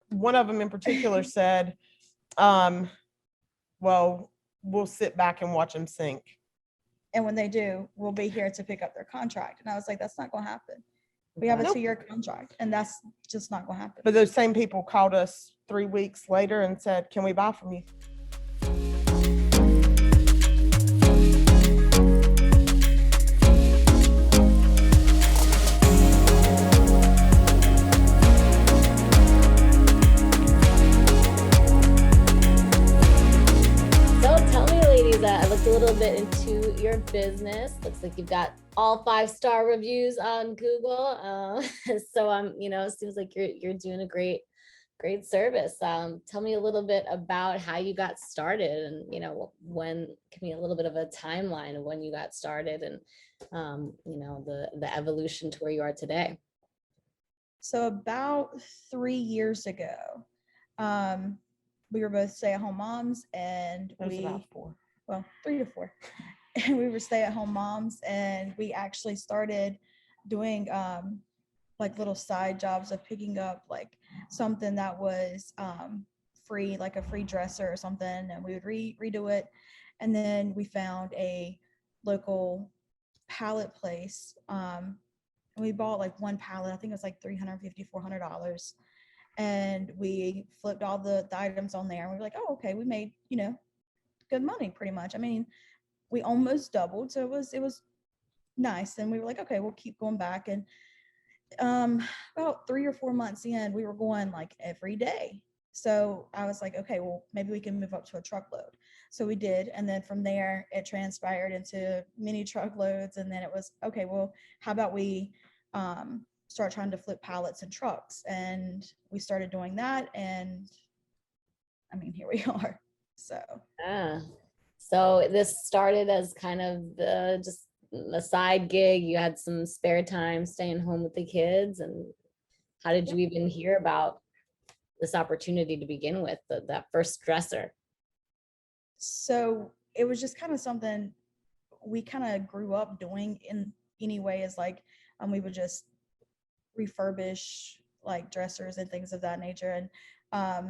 one of them in particular said, well, we'll sit back and watch them sink. And when they do, we'll be here to pick up their contract. And I was like, that's not going to happen. We have a 2-year contract, and that's just not going to happen. But those same people called us 3 weeks later and said, can we buy from you? I looked a little bit into your business. Looks like you've got all 5-star reviews on Google. So it seems like you're doing a great service. Tell me a little bit about how you got started, and give me a little bit of a timeline of when you got started, and the evolution to where you are today. So about 3 years ago, we were both stay-at-home moms, and about 4. Well, 3 to 4. And we were stay-at-home moms, and we actually started doing like little side jobs of picking up like something that was free, like a free dresser or something, and we would redo it. And then we found a local pallet place, and we bought like one pallet. I think it was like $350, $400, and we flipped all the items on there, and we were like, oh, okay, we made good money pretty much. I mean, we almost doubled, so it was nice. And we were like, okay, we'll keep going back. And about 3 or 4 months in, we were going like every day. So I was like, okay, well, maybe we can move up to a truckload. So we did. And then from there, it transpired into mini truckloads. And then it was, okay, well, how about we start trying to flip pallets and trucks? And we started doing that. And I mean, here we are. So this started as kind of just a side gig. You had some spare time staying home with the kids, and how did you even hear about this opportunity to begin with, that first dresser? So it was just kind of something we kind of grew up doing in any way, is like we would just refurbish like dressers and things of that nature. And I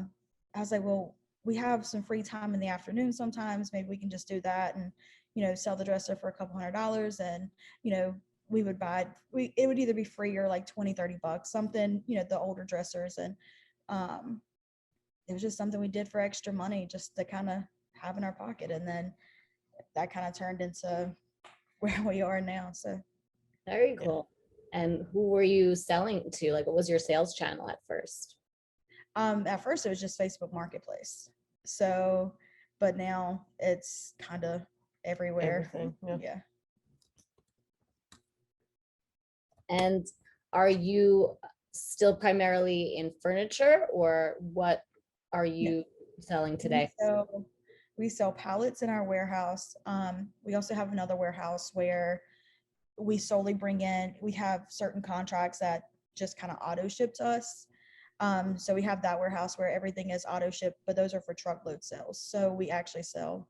was like, well, we have some free time in the afternoon sometimes, maybe we can just do that and sell the dresser for a couple $100, and we would buy it would either be free or like $20-$30, something, the older dressers. And it was just something we did for extra money, just to kind of have in our pocket. And then that kind of turned into where we are now. So very cool. And who were you selling to? Like, what was your sales channel at first? At first it was just Facebook Marketplace. So, but now it's kind of everywhere. Everything, yeah. And are you still primarily in furniture, or what are you selling today? We sell pallets in our warehouse. We also have another warehouse where we solely bring in, we have certain contracts that just kind of auto ship to us. So we have that warehouse where everything is auto ship, but those are for truckload sales. So we actually sell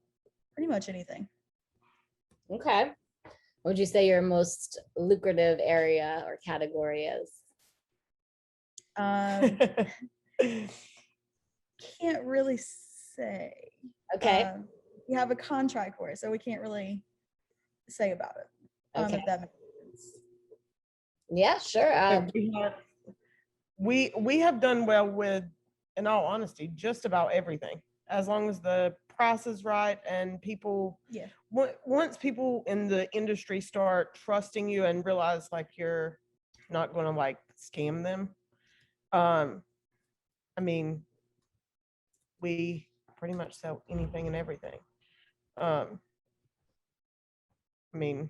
pretty much anything. Okay. What would you say your most lucrative area or category is? Can't really say. Okay. We have a contract for it, so we can't really say about it. Okay. If that makes sense. Yeah, sure. We have done well with, in all honesty, just about everything, as long as the price is right and people. Yeah. Once people in the industry start trusting you and realize like you're not going to like scam them, I mean, we pretty much sell anything and everything. I mean,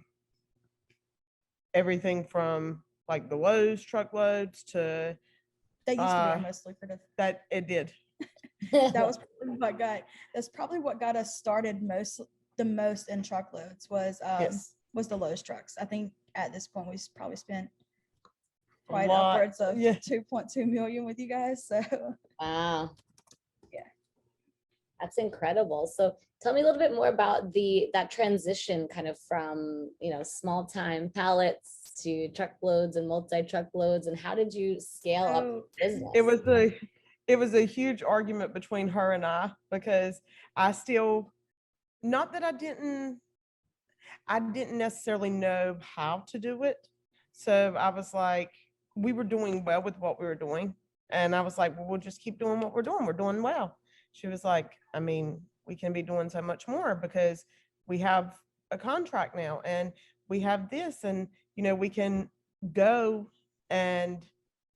everything from like the Lowe's truckloads to. That used to be our most lucrative. That it did. That's probably what got us started the most in truckloads was the Lowe's trucks. I think at this point we've probably spent quite upwards of 2.2 million with you guys. So wow. Yeah. That's incredible. So tell me a little bit more about that transition kind of from, small time pallets to truckloads and multi-truckloads, and how did you scale up the business? it was a huge argument between her and I, because I still, not that I didn't necessarily know how to do it. So I was like, we were doing well with what we were doing. And I was like, well, we'll just keep doing what we're doing. We're doing well. She was like, I mean, we can be doing so much more because we have a contract now and we have this, and, we can go and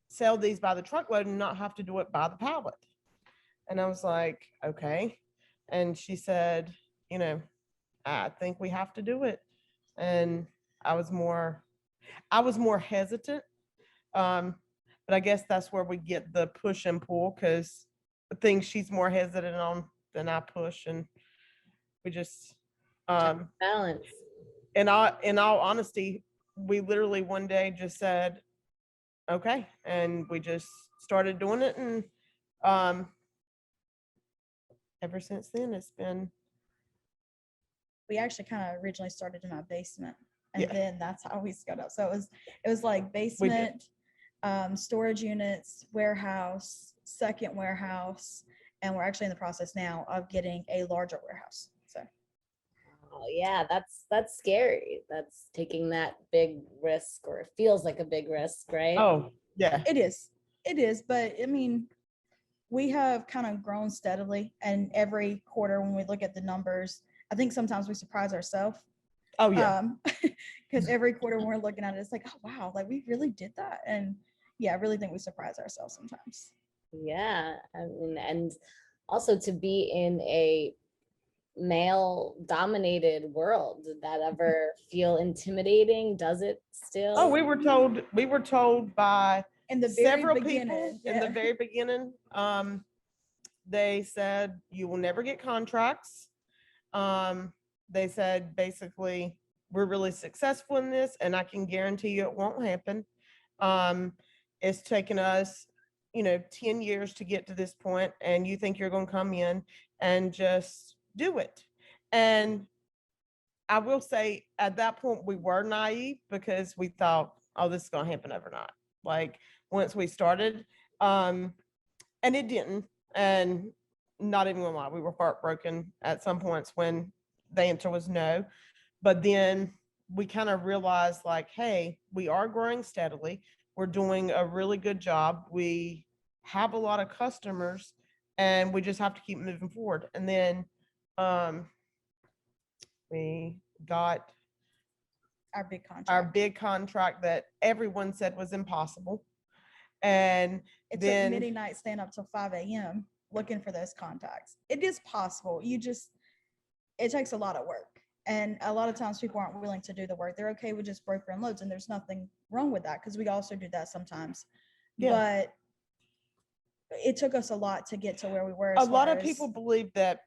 sell these by the truckload and not have to do it by the pallet. And I was like, okay. And she said, I think we have to do it. And I was more hesitant. But I guess that's where we get the push and pull, because the things she's more hesitant on than I push. And we just, Balance. in all honesty, we literally one day just said, okay. And we just started doing it. And ever since then, it's been, We actually kind of originally started in my basement, and Yeah. then that's how we scaled up. So it was like basement, storage units, warehouse, second warehouse, and we're actually in the process now of getting a larger warehouse. So Oh yeah, that's scary. That's taking that big risk, or it feels like a big risk, right? oh, yeah. it is, but I mean, we have kind of grown steadily, and every quarter when we look at the numbers, I think sometimes we surprise ourselves. Oh, yeah. Because every quarter when we're looking at it, it's like, oh wow, like we really did that. And yeah, I really think we surprise ourselves sometimes. Yeah, I mean, and also to be in a male dominated world, did that ever feel intimidating? Does it still? Oh, we were told by In the several very people beginning, in the yeah. very beginning. They said you will never get contracts. They said basically, we're really successful in this, and I can guarantee you it won't happen. It's taken us 10 years to get to this point, and you think you're going to come in and just do it. And I will say at that point we were naive, because we thought, oh, this is going to happen overnight. Like once we started, and it didn't. And not even gonna lie, we were heartbroken at some points when the answer was no. But then we kind of realized, like, hey, we are growing steadily. We're doing a really good job. We have a lot of customers, and we just have to keep moving forward. And then we got Our big contract. our big contract that everyone said was impossible. And It then took midnight staying up till 5 a.m. looking for those contacts. It is possible. It takes a lot of work. And a lot of times people aren't willing to do the work. They're okay with just broker and loads, and there's nothing wrong with that, because we also do that sometimes. Yeah. But it took us a lot to get to where we were. a lot of people believe that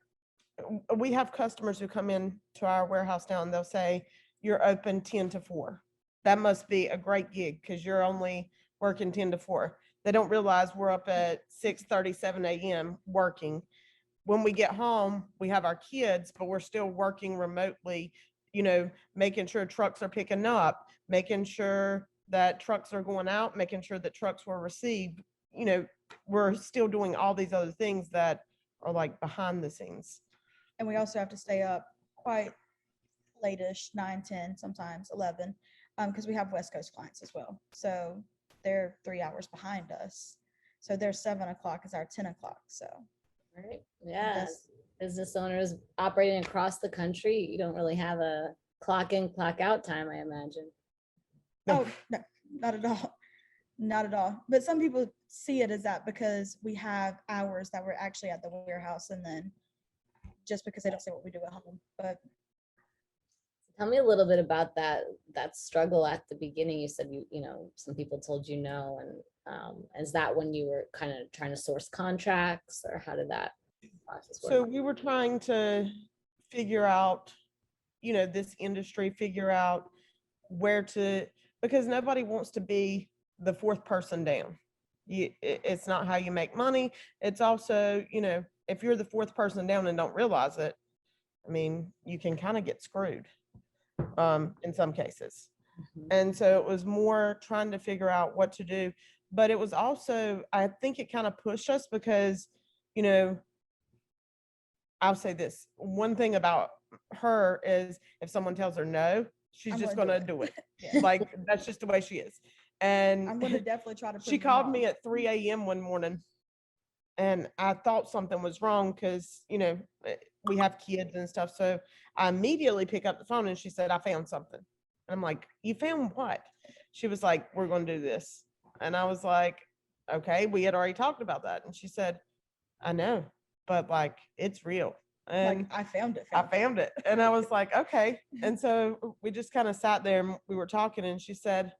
we have customers who come in to our warehouse now and they'll say, you're open 10 to 4. That must be a great gig because you're only working 10 to 4. They don't realize we're up at 6:37 a.m. working. When we get home, we have our kids, but we're still working remotely, making sure trucks are picking up, making sure that trucks are going out, making sure that trucks were received. We're still doing all these other things that are like behind the scenes. And we also have to stay up quite late-ish, 9, 10, sometimes 11, because we have West Coast clients as well. So they're 3 hours behind us. So their 7 o'clock is our 10 o'clock. So Right. Yeah. Business owners operating across the country, you don't really have a clock in, clock out time, I imagine. Oh, no, not at all. Not at all. But some people see it as that because we have hours that we're actually at the warehouse, and then just because they don't see what we do at home. But tell me a little bit about that struggle at the beginning. You said some people told you no, and is that when you were kind of trying to source contracts, or how did that process work? So we were trying to figure out, this industry, figure out where to, because nobody wants to be the fourth person down. It's not how you make money. It's also, if you're the fourth person down and don't realize it, I mean, you can kind of get screwed in some cases. Mhm. And so it was more trying to figure out what to do. but it was also, I think it kind of pushed us because, you know, I'll say this one thing about her is if someone tells her no, she's I'm just gonna gonna do do it. Yeah. Like that's just the way she is. I'm And gonna definitely try to she prove them called me wrong. at 3 a.m. one morning, and I thought something was wrong because, you know, we have kids and stuff. So I immediately pick up the phone and she said, I found something. And I'm like, you found what? She was like, we're going to do this. And I was like, okay, we had already talked about that. And she said, I know, but like, it's real. Like And I found it. I found it. And I was like, okay. And so we just kind of sat there and we were talking, and she said,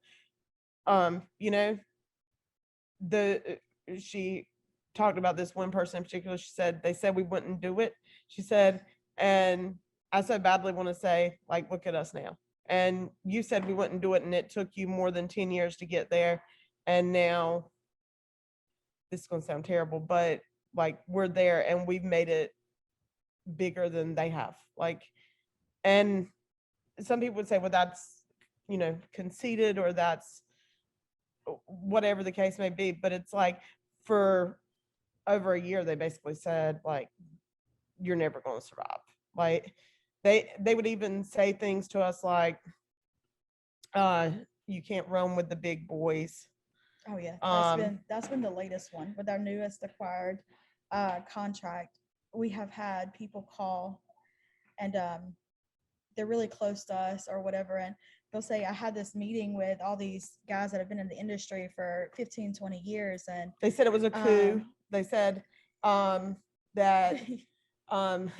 you know, she talked about this one person in particular. She said, they said we wouldn't do it. She said, and I so badly want to say, like, look at us now. And you said we wouldn't do it, and it took you more than 10 years to get there. And now, this is going to sound terrible, but like, we're there and we've made it bigger than they have. Like, and some people would say, well, that's, you know, conceited, or that's whatever the case may be. But it's like, for over a year, they basically said, like, you're never going to survive. Like, they would even say things to us like, you can't run with the big boys. Oh yeah, Um, that's been the latest one with our newest acquired contract. We have had people call and they're really close to us or whatever, and they'll say, I had this meeting with all these guys that have been in the industry for 15, 20 years, and they said it was a coup. They said that um,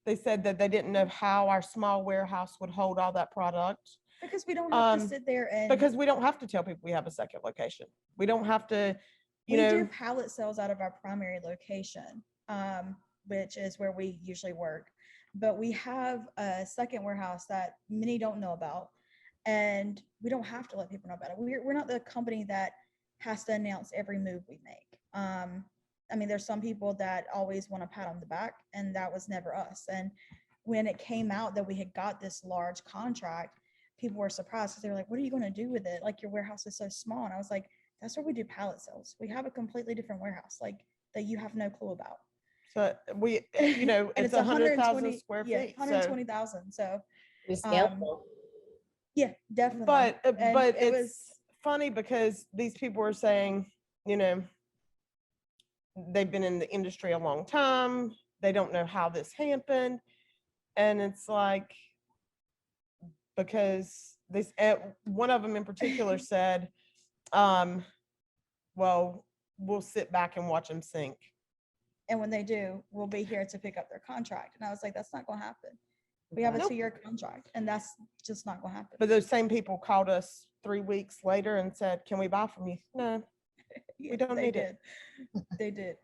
they said that they didn't know how our small warehouse would hold all that product. because we don't have to sit there and Because we don't have to tell people we have a second location. We don't have to, you we know. do pallet sales out of our primary location, which is where we usually work. But we have a second warehouse that many don't know about, and we don't have to let people know about it. We're not the company that has to announce every move we make. I mean, there's some people that always want a pat on the back, and that was never us. And when it came out that we had got this large contract, people were surprised because they were like, what are you going to do with it? Like, your warehouse is so small. And I was like, that's where we do pallet sales. We have a completely different warehouse, like, that you have no clue about. So we, you know, And it's 100,000 square yeah, feet. 120,000. So It's scalable. yeah, definitely. But And it it's was funny because these people are saying, you know, they've been in the industry a long time. They don't know how this happened. And it's like, because this, one of them in particular said, well, we'll sit back and watch them sink. and when they do, we'll be here to pick up their contract. And I was like, that's not going to happen. We have a Nope. 2-year contract, and that's just not going to happen. But those same people called us 3 weeks later and said, can we buy from you? No, Yeah, we don't they need did. it. They did.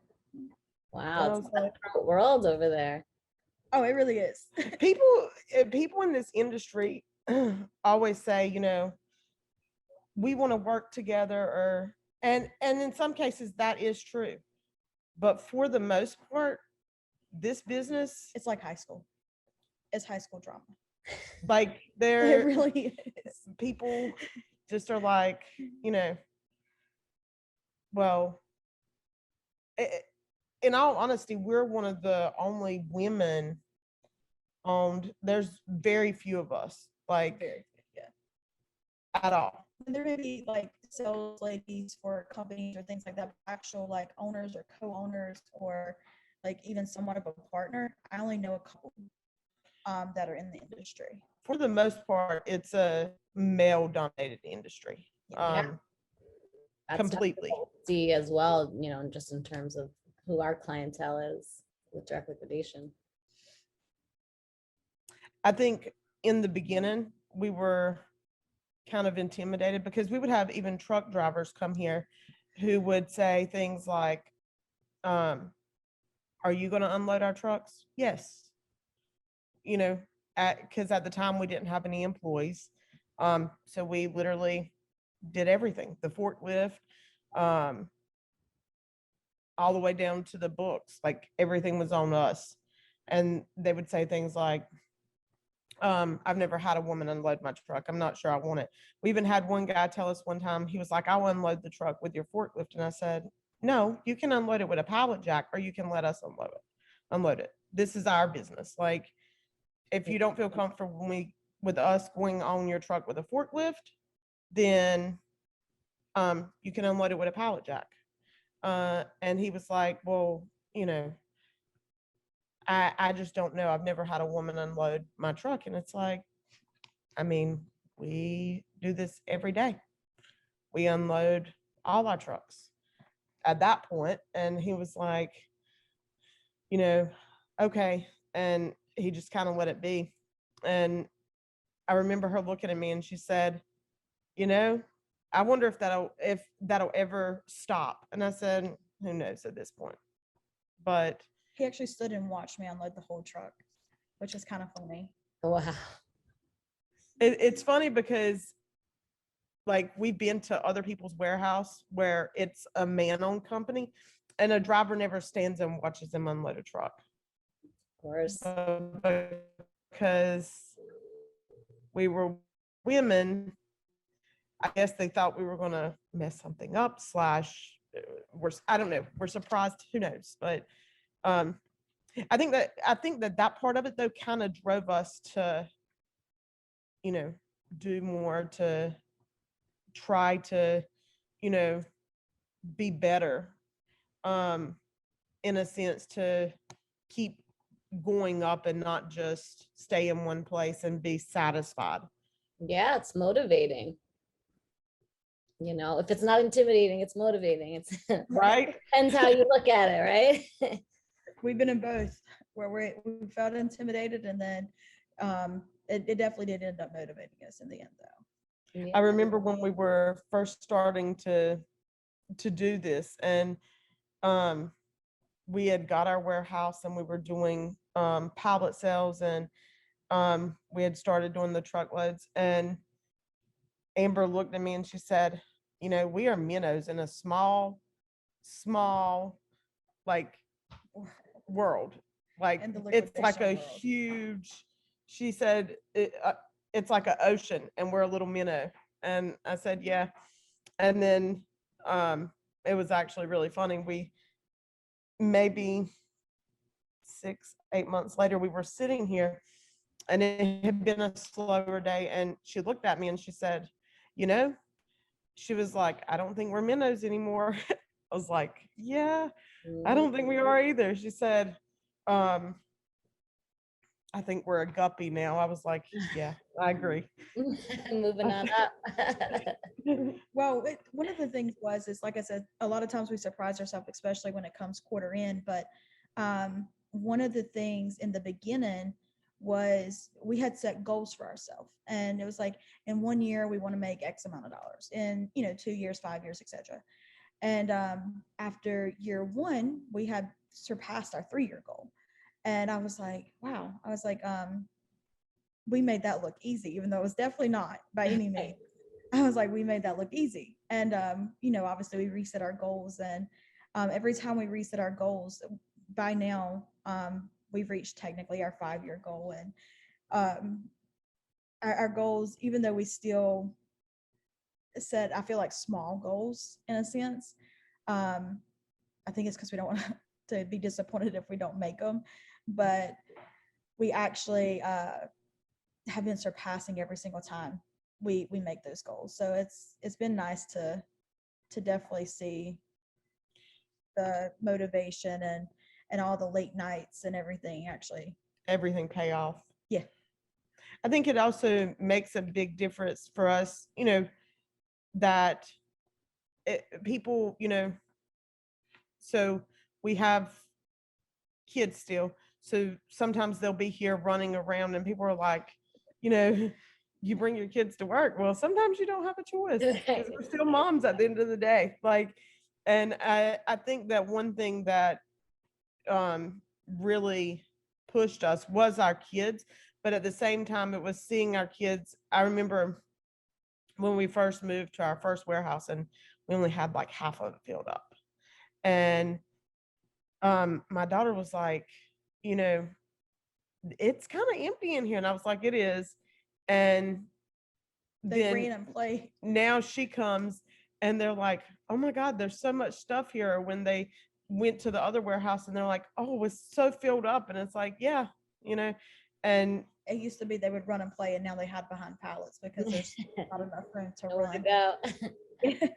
Wow, it's was like, a world over there. Oh, it really is. people in this industry always say, you know, we want to work together, or and in some cases that is true. But for the most part, this business, It's like high school. It's high school drama. like, It there really is. people just are like, you know, well, in all honesty, we're one of the only women owned. There's very few of us, like, Very good, yeah. at all. And there may be like sales ladies for companies or things like that, but actual like owners or co-owners or like even somewhat of a partner. I only know a couple that are in the industry. For the most part, it's a male dominated industry. Yeah. That's Completely. what we see as well, you know, just in terms of who our clientele is with direct liquidation. I think in the beginning, we were kind of intimidated because we would have even truck drivers come here who would say things like, are you going to unload our trucks? Yes. You know, because at the time we didn't have any employees. So we literally did everything, the forklift, all the way down to the books, like everything was on us. And they would say things like, I've never had a woman unload my truck. I'm not sure I want it. We even had one guy tell us one time, he was like, I'll unload the truck with your forklift. And I said, no, you can unload it with a pallet jack, or you can let us unload it. This is our business. Like, if you don't feel comfortable with us going on your truck with a forklift, then you can unload it with a pallet jack. And he was like, well, I just don't know. I've never had a woman unload my truck. And it's like, I mean, we do this every day. We unload all our trucks at that point. And he was like, okay. And he just kind of let it be. And I remember her looking at me and she said, I wonder if that'll ever stop. And I said, who knows at this point. But He actually stood and watched me unload the whole truck, which is kind of funny. Wow. it's funny because, like, we've been to other people's warehouse where it's a man-owned company, and a driver never stands and watches them unload a truck. Of course. Because we were women, I guess they thought we were going to mess something up, I don't know, we're surprised, who knows. But I think that part of it, though, kind of drove us to, do more, to try to, be better, in a sense, to keep going up and not just stay in one place and be satisfied. Yeah, it's motivating. If it's not intimidating, it's motivating. It's Right. depends how you look at it, right? We've been in both, where we felt intimidated, and then it definitely did end up motivating us in the end, though. Yeah. I remember when we were first starting to do this, and we had got our warehouse and we were doing pallet sales, and we had started doing the truckloads, and Amber looked at me and she said, we are minnows in a small, like, world. Like, In the it's like a liquidation world. huge, she said, it's like an ocean and we're a little minnow. And I said, yeah. And then it was actually really funny. We maybe 6-8 months later, we were sitting here and it had been a slower day. And she looked at me and she said, she was like, I don't think we're minnows anymore. I was like, yeah, I don't think we are either. She said, I think we're a guppy now. I was like, yeah, I agree. Moving on up. Well, one of the things is, like I said, a lot of times we surprise ourselves, especially when it comes quarter end. But one of the things in the beginning was we had set goals for ourselves, and it was like, in 1 year we want to make X amount of dollars, in 2 years, 5 years, etc. And after year 1, we had surpassed our 3-year goal, and I was like, wow. I was like, we made that look easy, even though it was definitely not by any means. I was like, we made that look easy. And, obviously we reset our goals, and every time we reset our goals, by now, we've reached technically our 5-year goal. And our goals, even though we still set, I feel like, small goals in a sense, I think it's because we don't want to be disappointed if we don't make them. But we actually have been surpassing every single time we make those goals. So it's been nice to definitely see the motivation and all the late nights and everything Everything pay off. Yeah. I think it also makes a big difference for us, that people, so we have kids still. So sometimes they'll be here running around and people are like, you bring your kids to work. Well, sometimes you don't have a choice because we're still moms at the end of the day. Like, and I think that one thing that really pushed us was our kids, but at the same time, it was seeing our kids. I remember when we first moved to our first warehouse and we only had like half of it filled up. And my daughter was like, it's kind of empty in here. And I was like, it is. And They then ran and play. now she comes and they're like, oh my God, there's so much stuff here. When they went to the other warehouse and they're like, oh, it's so filled up. And it's like, yeah, you know, and It used to be they would run and play, and now they hide behind pallets because there's not enough room to Nowhere to run. go.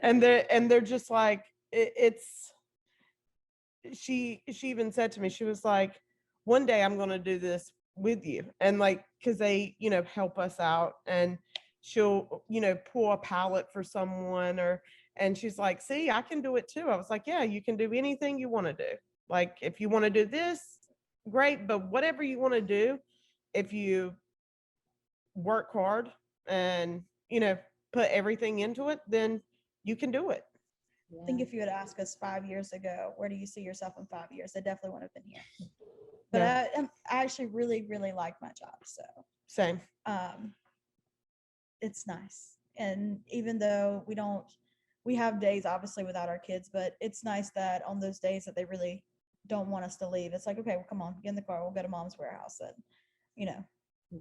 and they're just like, it's she even said to me, she was like, one day I'm going to do this with you. And like, because they, help us out, and she'll, pull a pallet for someone, or, and she's like, see, I can do it too. I was like, yeah, you can do anything you want to do. Like, if you want to do this, great. But whatever you want to do, if you work hard and, put everything into it, then you can do it. I think if you had asked us 5 years ago, where do you see yourself in 5 years? I definitely wouldn't have been here. But Yeah. I actually really, really like my job. So Same. it's nice. And even though we have days obviously without our kids, but it's nice that on those days that they really don't want us to leave, it's like, okay, well, come on, get in the car, we'll go to mom's warehouse. And,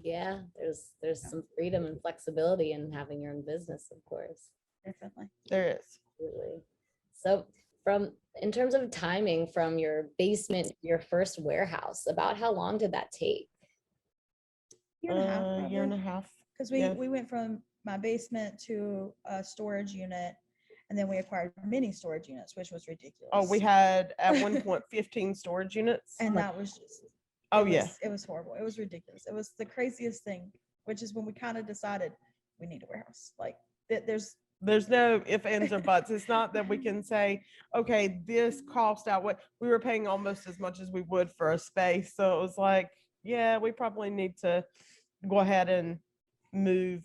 Yeah, there's some freedom and flexibility in having your own business, of course. definitely. There is. Absolutely. So in terms of timing from your basement to your first warehouse, about how long did that take? Year and a half, Year and a half. because yeah. we went from my basement to a storage unit, and then we acquired mini storage units, which was ridiculous. Oh, we had at one point 15 storage units. and that was just it was horrible. It was ridiculous. It was the craziest thing, which is when we kind of decided we need a warehouse. Like there's no ifs, ands, or buts. It's not that we can say, okay, this cost out what we were paying almost as much as we would for a space. So it was like, yeah, we probably need to go ahead and move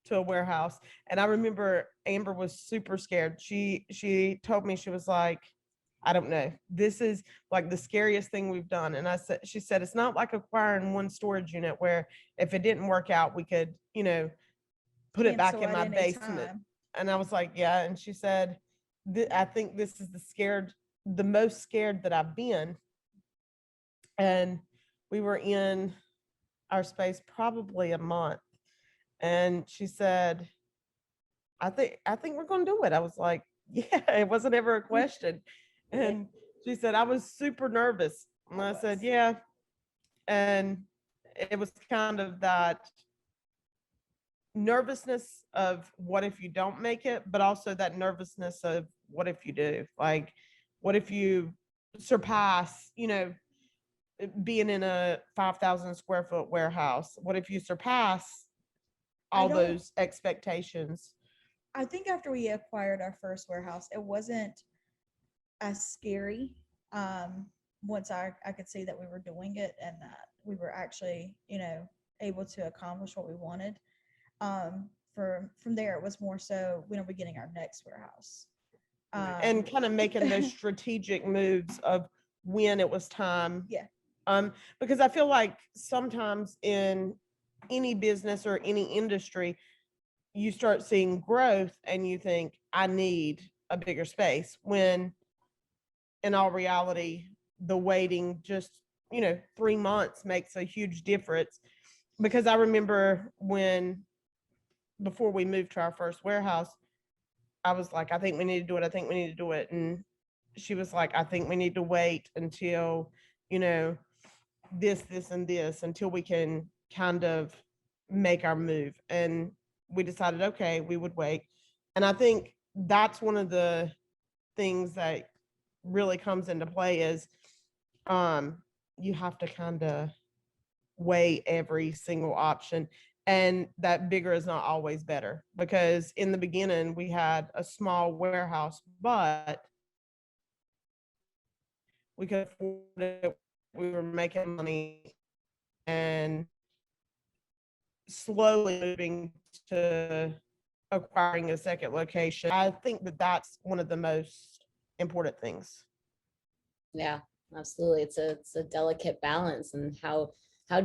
to a warehouse. And I remember Amber was super scared. She told me, she was like, I don't know, this is like the scariest thing we've done. And she said, it's not like acquiring one storage unit where if it didn't work out, we could, put it back in my basement. And I was like, yeah. And she said, I think this is the most scared that I've been. And we were in our space probably a month. And she said, I think we're going to do it. I was like, yeah, it wasn't ever a question. And she said, I was super nervous. And I said, yeah. And it was kind of that nervousness of what if you don't make it, but also that nervousness of what if you do? Like, what if you surpass, being in a 5,000 square foot warehouse? What if you surpass all those expectations? I think after we acquired our first warehouse, it wasn't as scary. Once I could see that we were doing it and that we were actually, able to accomplish what we wanted. From there, it was more so when are we getting our next warehouse? And kind of making those strategic moves of when it was time. Yeah. Because I feel like sometimes in any business or any industry, you start seeing growth and you think, I need a bigger space, when in all reality, the waiting just, 3 months makes a huge difference. Because I remember before we moved to our first warehouse, I was like, I think we need to do it. I think we need to do it. And she was like, I think we need to wait until, this, and this, until we can kind of make our move. And we decided, okay, we would wait. And I think that's one of the things that really comes into play is you have to kind of weigh every single option. And that bigger is not always better, because in the beginning we had a small warehouse, but we could afford it. We were making money and slowly moving to acquiring a second location. I think that that's one of the most important things. Yeah, absolutely. It's a delicate balance. And how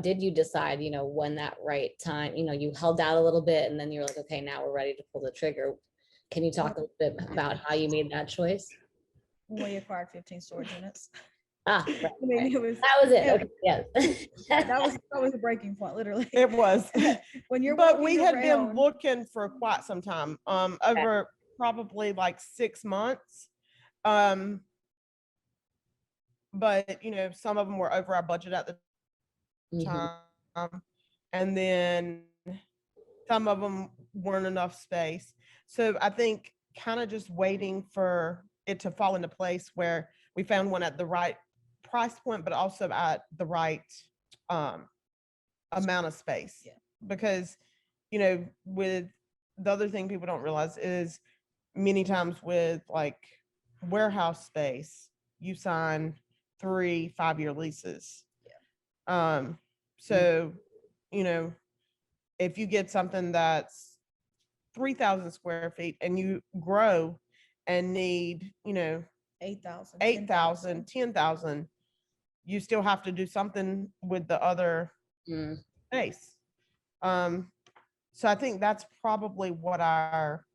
did you decide, when that right time, you held out a little bit and then you're like, okay, now we're ready to pull the trigger. Can you talk a little bit about how you made that choice? When we acquired 15 storage units. Ah, right, I mean, right. it was That was it. yeah, Okay, yes. that was a breaking point, literally. It was. When you're But we walking had been around, looking for quite some time, over probably like 6 months. Um, but you know, some of them were over our budget at the Mhm. time. And then some of them weren't enough space. So I think kind of just waiting for it to fall into place where we found one at the right price point, but also at the right um, amount of space. Yeah. Because, you know, with the other thing people don't realize is many times with like warehouse space, you sign 3 5-year leases. So, you know, if you get something that's 3,000 square feet and you grow and need, you know, 8,000, 8,000, 10,000, you still have to do something with the other Mm. space. So I think that's probably what our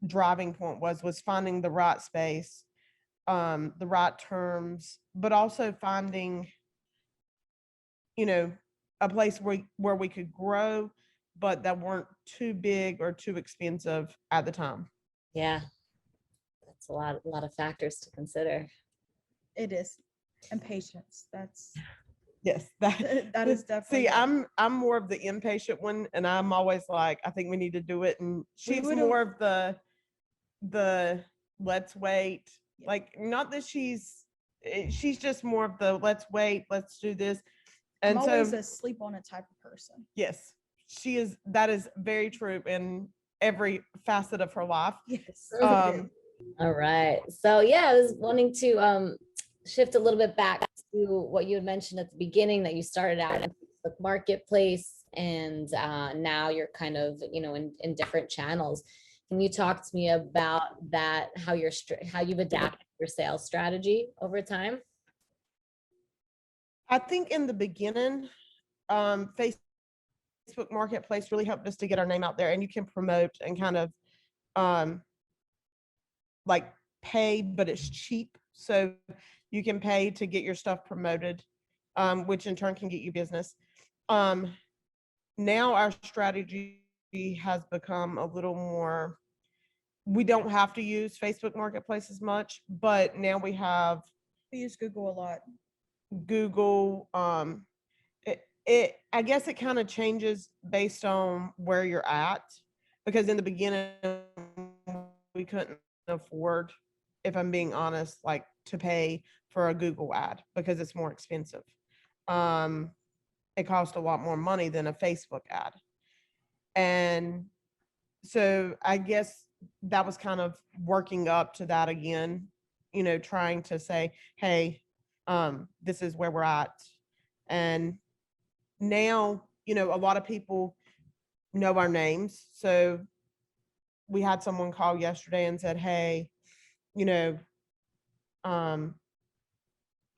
driving point was finding the right space, the right terms, but also finding, you know, a place where we could grow, but that weren't too big or too expensive at the time. Yeah, that's a lot of factors to consider. it is, and patience. That's Yes, that is definitely see, it. I'm more of the impatient one, and I'm always like, I think we need to do it. And We she's would've- more of the let's wait. Yeah. Like, not that she's just more of the let's wait, let's do this. I'm And always so a sleep on it type of person. yes, she is. That is very true in every facet of her life. Yes. Um, All right. So yeah, I was wanting to shift a little bit back to what you had mentioned at the beginning, that you started out in the marketplace and now you're kind of, you know, in different channels. Can you talk to me about that, how how you've adapted your sales strategy over time? I think in the beginning, Facebook Marketplace really helped us to get our name out there, and you can promote and kind of um, like pay, but it's cheap. So you can pay to get your stuff promoted, which in turn can get you business. Um, Now our strategy has become a little more, we don't have to use Facebook Marketplace as much, but now we have We use Google a lot. Google. It I guess it kind of changes based on where you're at, because in the beginning we couldn't afford, if I'm being honest, like to pay for a Google ad because it's more expensive. Um, it cost a lot more money than a Facebook ad. And so I guess that was kind of working up to that again, you know, trying to say, hey, this is where we're at. And now, you know, a lot of people know our names. So we had someone call yesterday and said, hey, you know, um,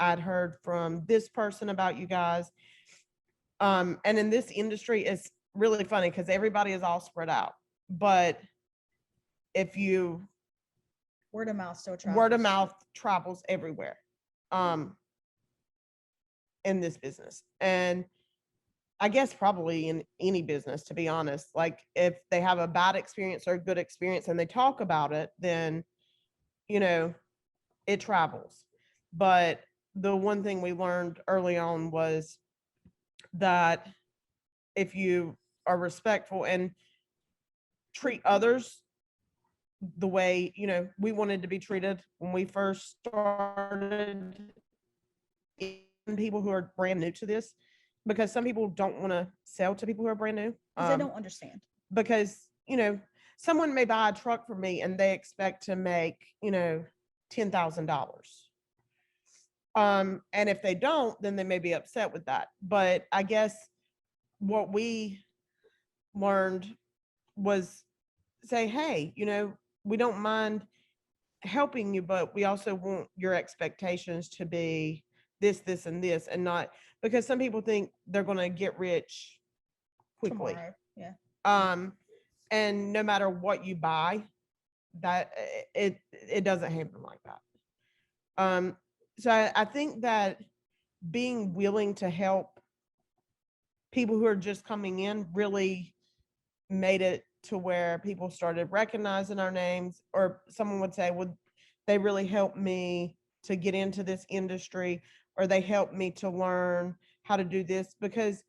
I'd heard from this person about you guys. And in this industry, it's really funny because everybody is all spread out. But if you Word of mouth still travels. word of mouth travels everywhere in this business. And I guess probably in any business, to be honest, like if they have a bad experience or a good experience and they talk about it, then, you know, it travels. But the one thing we learned early on was that if you are respectful and treat others the way, you know, we wanted to be treated when we first started, people who are brand new to this, because some people don't want to sell to people who are brand new. Because they don't understand. Because, you know, someone may buy a truck from me and they expect to make, you know, $10,000. And if they don't, then they may be upset with that. But I guess what we learned was say, hey, you know, we don't mind helping you, but we also want your expectations to be this, and this, and not, because some people think they're going to get rich quickly. Tomorrow. Yeah. And no matter what you buy, that it doesn't happen like that. So I think that being willing to help people who are just coming in really made it to where people started recognizing our names, or someone would say, well, they really helped me to get into this industry, or they helped me to learn how to do this. Because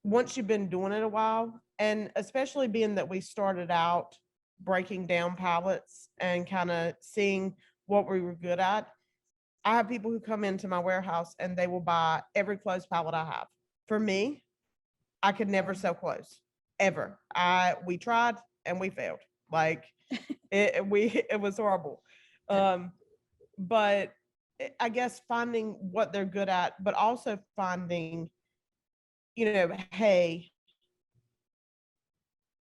once you've been doing it a while, and especially being that we started out breaking down pallets and kind of seeing what we were good at, I have people who come into my warehouse and they will buy every closed pallet I have. For me, I could never sell clothes ever. We tried and we failed. Like it was horrible. But I guess finding what they're good at, but also finding, hey,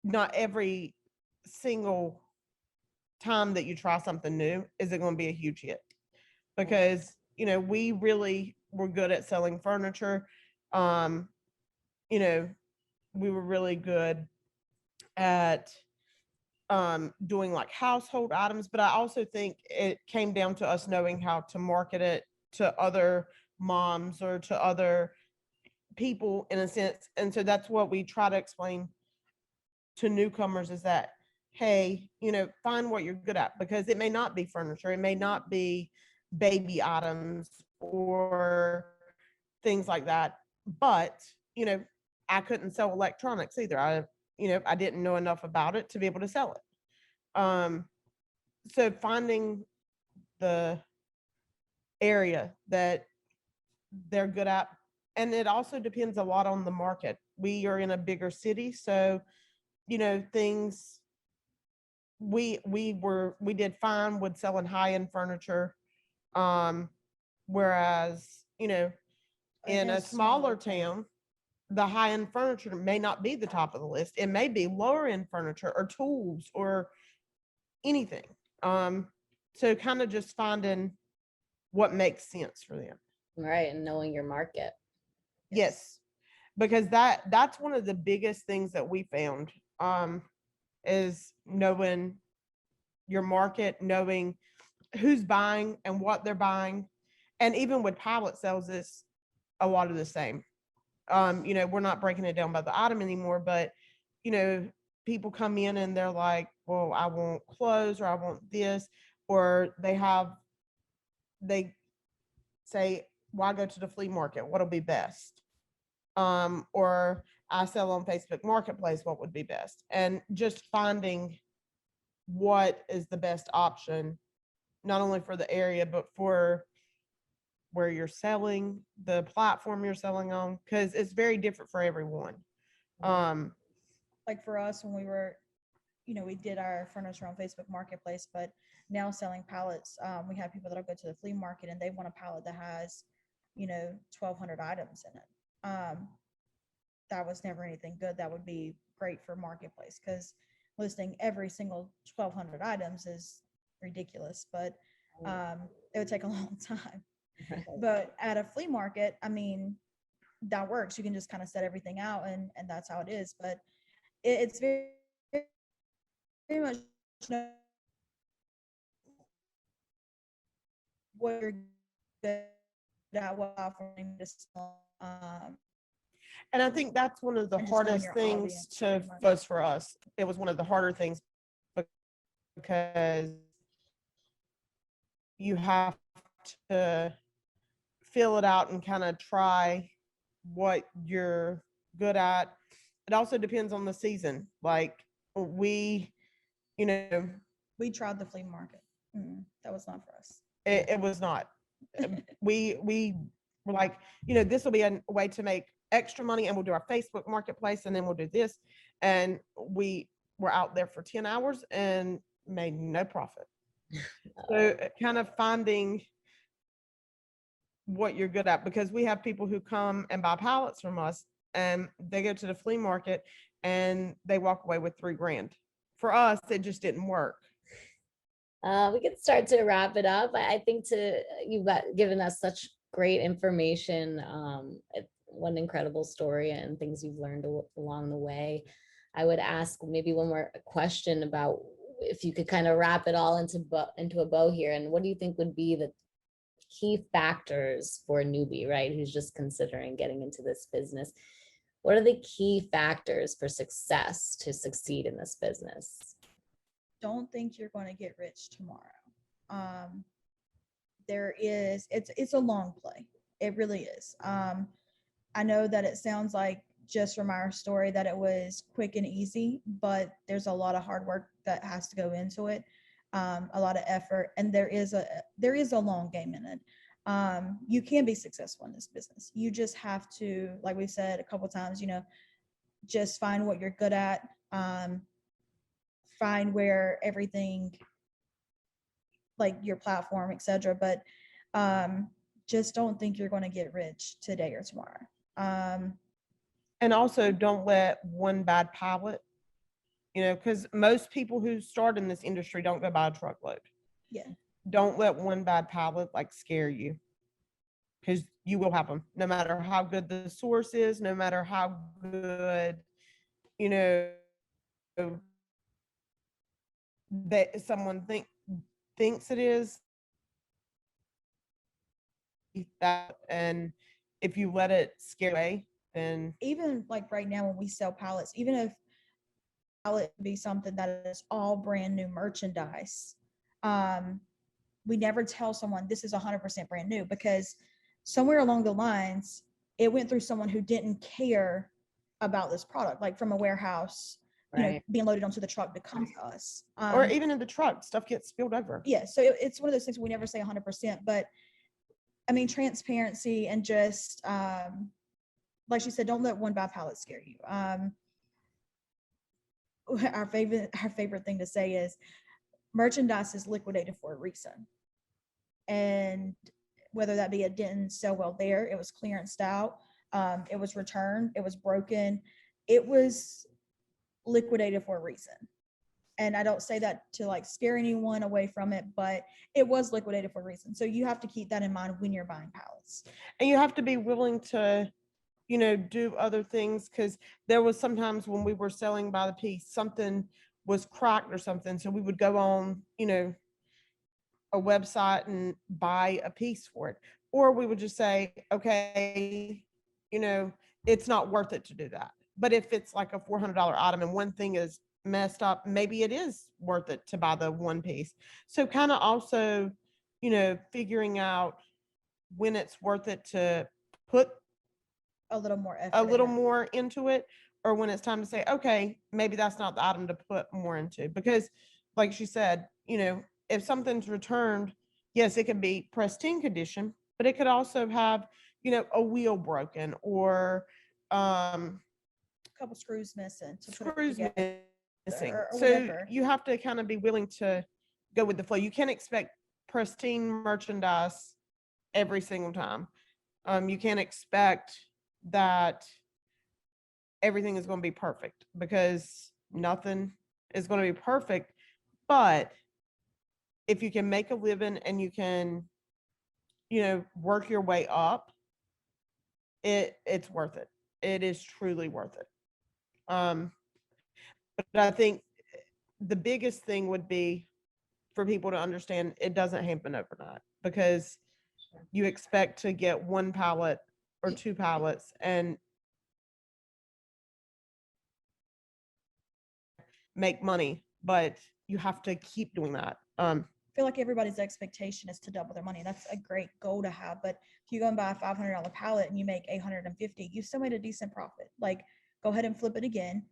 not every single time that you try something new is it going to be a huge hit, because we really were good at selling furniture. um you know we were really good at doing like household items, but I also think it came down to us knowing how to market it to other moms or to other people in a sense. And so that's what we try to explain to newcomers, is that, hey, find what you're good at, because it may not be furniture, it may not be baby items or things like that. But, I couldn't sell electronics either. I didn't know enough about it to be able to sell it. So finding the area that they're good at, and it also depends a lot on the market. We are in a bigger city, so things, we did fine with selling high-end furniture, whereas in a smaller town, the high-end furniture may not be the top of the list. It may be lower end furniture or tools or anything. So kind of just finding what makes sense for them. Right. And knowing your market. Yes, because that's one of the biggest things that we found, is knowing your market, knowing who's buying and what they're buying. And even with pallet sales, it's a lot of the same. We're not breaking it down by the item anymore, but people come in and they're like, well, I want clothes, or I want this, or they say, well, I go to the flea market, what'll be best? Or I sell on Facebook Marketplace, what would be best? And just finding what is the best option, not only for the area, but for where you're selling, the platform you're selling on, because it's very different for everyone. Like for us, when we were, we did our furniture on Facebook Marketplace, but now selling pallets, we have people that'll go to the flea market and they want a pallet that has, 1,200 items in it. That was never anything good. That would be great for Marketplace, because listing every single 1,200 items is ridiculous, but it would take a long time. But at a flea market, I mean, that works. You can just kind of set everything out, and that's how it is. But it's very, very much what you're good at, what offering to sell. And I think that's one of the And just knowing hardest your things audience, to pretty much. was for us. It was one of the harder things, because you have to fill it out and kind of try what you're good at. It also depends on the season. Like we tried the flea market. That was not for us. it was not. We were like, this will be a way to make extra money, and we'll do our Facebook Marketplace, and then we'll do this. And we were out there for 10 hours and made no profit. So kind of finding what you're good at, because we have people who come and buy pallets from us and they go to the flea market and they walk away with $3,000. For us, it just didn't work. We could start to wrap it up. I think you've given us such great information. One incredible story and things you've learned along the way. I would ask maybe one more question about if you could kind of wrap it all into a bow here. And what do you think would be the key factors for a newbie, right, who's just considering getting into this business? What are the key factors for success to succeed in this business? Don't think you're going to get rich tomorrow. It's a long play. It really is. I know that it sounds like, just from our story, that it was quick and easy, but there's a lot of hard work that has to go into it, a lot of effort, and there is a long game in it. You can be successful in this business. You just have to, like we've said a couple times, just find what you're good at, find where everything, like your platform, etc. But just don't think you're going to get rich today or tomorrow. And also don't let one bad pilot, because most people who start in this industry don't go buy a truckload. Yeah. Don't let one bad pilot scare you, because you will have them, no matter how good the source is, no matter how good, that someone thinks it is. That, and if you let it scare away, then Even like right now when we sell pallets, even if pallet be something that is all brand new merchandise, we never tell someone this is 100% brand new, because somewhere along the lines it went through someone who didn't care about this product, like from a warehouse, Right. being loaded onto the truck to come to us. or even in the truck, stuff gets spilled over. Yeah, so it's one of those things we never say 100%, but I mean, transparency, and just like she said, don't let one bad pallet scare you. Our favorite thing to say is merchandise is liquidated for a reason, and whether that be it didn't sell well there, it was clearanced out, it was returned, it was broken, it was liquidated for a reason. And I don't say that to scare anyone away from it, but it was liquidated for a reason. So you have to keep that in mind when you're buying pallets. And you have to be willing to, do other things, because there was sometimes when we were selling by the piece, something was cracked or something. So we would go on, a website and buy a piece for it. Or we would just say, okay, it's not worth it to do that. But if it's like a $400 item and one thing is messed up, maybe it is worth it to buy the one piece. So kind of also, figuring out when it's worth it to put A little more effort. a little more into it, or when it's time to say, okay, maybe that's not the item to put more into. Because like she said, if something's returned, yes, it can be pristine condition, but it could also have, a wheel broken, or A couple screws missing to put it screws together, missing. or So whatever. you have to kind of be willing to go with the flow. You can't expect pristine merchandise every single time. You can't expect that everything is going to be perfect, because nothing is going to be perfect. But if you can make a living and you can, work your way up, it's worth it. It is truly worth it. But I think the biggest thing would be for people to understand it doesn't happen overnight, because you expect to get one pallet or two pallets and make money, but you have to keep doing that. I feel like everybody's expectation is to double their money. That's a great goal to have. But if you go and buy a $500 pallet and you make $850, you still made a decent profit. Go ahead and flip it again.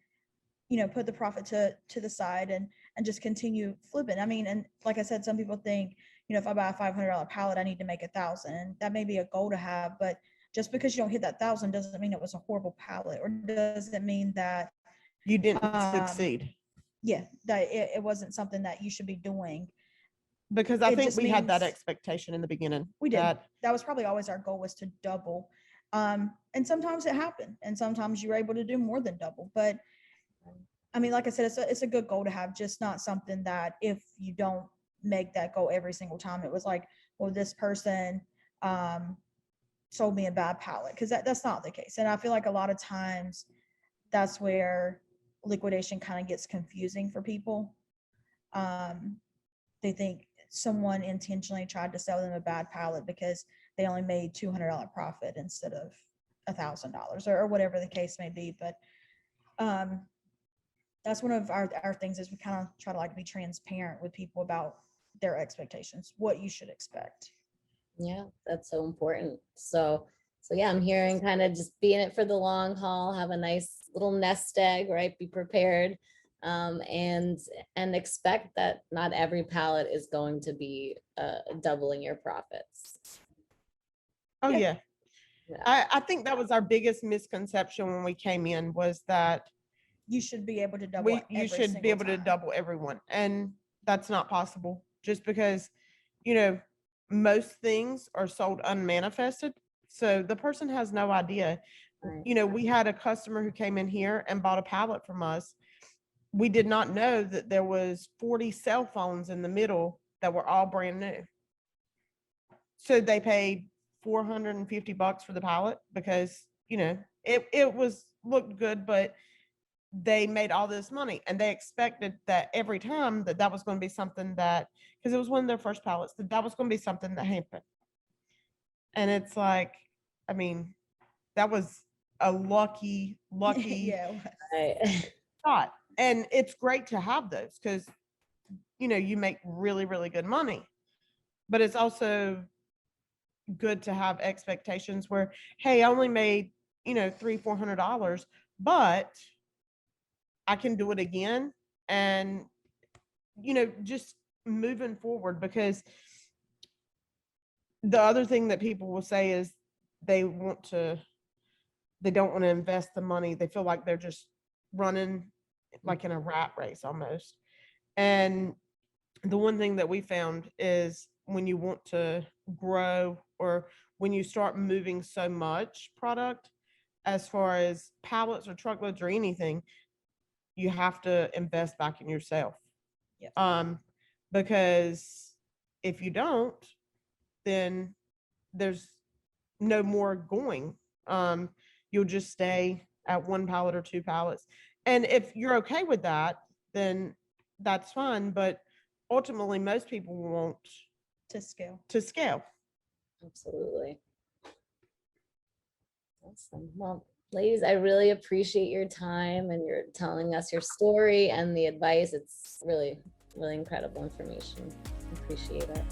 Put the profit to the side, and just continue flipping. I mean, and like I said, some people think, if I buy a $500 pallet, I need to make 1,000, and that may be a goal to have. But just because you don't hit that 1,000 doesn't mean it was a horrible pallet, or doesn't mean that you didn't succeed. Yeah, that it wasn't something that you should be doing. Because I It think just we had that means- expectation in the beginning. We did. That was probably always our goal, was to double. And sometimes it happened, and sometimes you were able to do more than double. But I mean, like I said, it's a good goal to have, just not something that if you don't make that goal every single time, it was like, well, this person sold me a bad pallet, because that's not the case. And I feel like a lot of times that's where liquidation kind of gets confusing for people. They think someone intentionally tried to sell them a bad pallet because they only made $200 profit instead of $1,000 or whatever the case may be. But that's one of our things is we kind of try to like be transparent with people about their expectations, what you should expect. Yeah, that's so important. So yeah, I'm hearing kind of just be in it for the long haul, have a nice little nest egg, right? Be prepared, and expect that not every pallet is going to be doubling your profits. Oh Yeah. yeah. Yeah. I think that was our biggest misconception when we came in, was that You should be able to double you every should be single able to time. double everyone, and that's not possible, just because, you know, most things are sold unmanifested, so the person has no idea. Right. You know, we had a customer who came in here and bought a pallet from us. We did not know that there was 40 cell phones in the middle that were all brand new, so they paid $450 for the pallet because, you know, it was looked good, but they made all this money and they expected that every time that was going to be something that, because it was one of their first pallets, that was going to be something that happened. And it's like, I mean, that was a lucky Yeah. Right. shot. And it's great to have those because, you know, you make really, really good money. But it's also good to have expectations where, hey, I only made, you know, $300-400, but I can do it again. And, you know, just moving forward, because the other thing that people will say is they don't want to invest the money. They feel like they're just running like in a rat race almost. And the one thing that we found is when you want to grow, or when you start moving so much product, as far as pallets or truckloads or anything, you have to invest back in yourself. Yeah. Because if you don't, then there's no more going. You'll just stay at one pallet or two pallets. And if you're okay with that, then that's fine. But ultimately, most people want To scale. to scale. Absolutely. Awesome. Well, ladies, I really appreciate your time and you're telling us your story and the advice. It's really, really incredible information. Appreciate it.